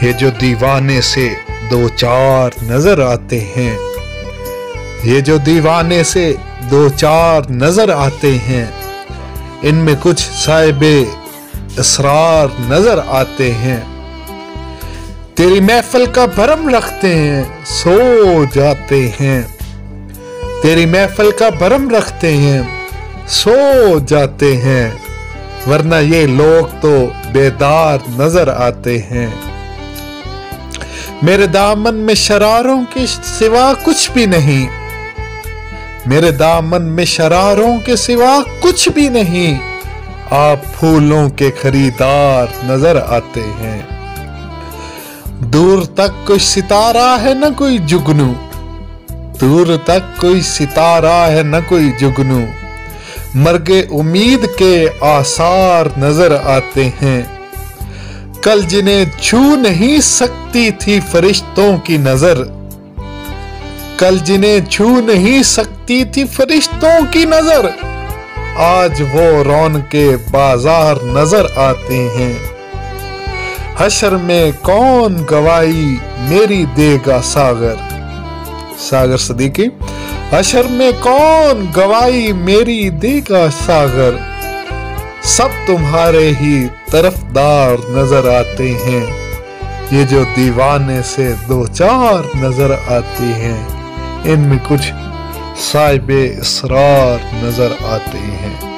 ये जो दीवाने से दो चार नजर आते हैं, ये जो दीवाने से दो चार नजर आते हैं, इनमें कुछ साहिबे इसरार नजर आते हैं। तेरी महफिल का भरम रखते हैं, सो जाते हैं। तेरी महफिल का भरम रखते हैं, सो जाते हैं, वरना ये लोग तो बेदार नजर आते हैं। मेरे दामन में शरारों के सिवा कुछ भी नहीं, मेरे दामन में शरारों के सिवा कुछ भी नहीं, आप फूलों के खरीदार नजर आते हैं। दूर तक कोई सितारा है न कोई जुगनू, दूर तक कोई सितारा है न कोई जुगनू, मर्गे उम्मीद के आसार नजर आते हैं। कल जिन्हें छू नहीं सकती थी फरिश्तों की नजर, कल जिन्हें छू नहीं सकती थी फरिश्तों की नजर, आज वो रौनके बाजार नजर आते हैं। हशर में कौन गवाही मेरी देगा सागर, सागर सदीकी। हशर में कौन गवाही मेरी देगा सागर, सब तुम्हारे ही तरफदार नजर आते हैं। ये जो दीवाने से दो चार नजर आते हैं, इनमें कुछ साहिबे इसरार नजर आते हैं।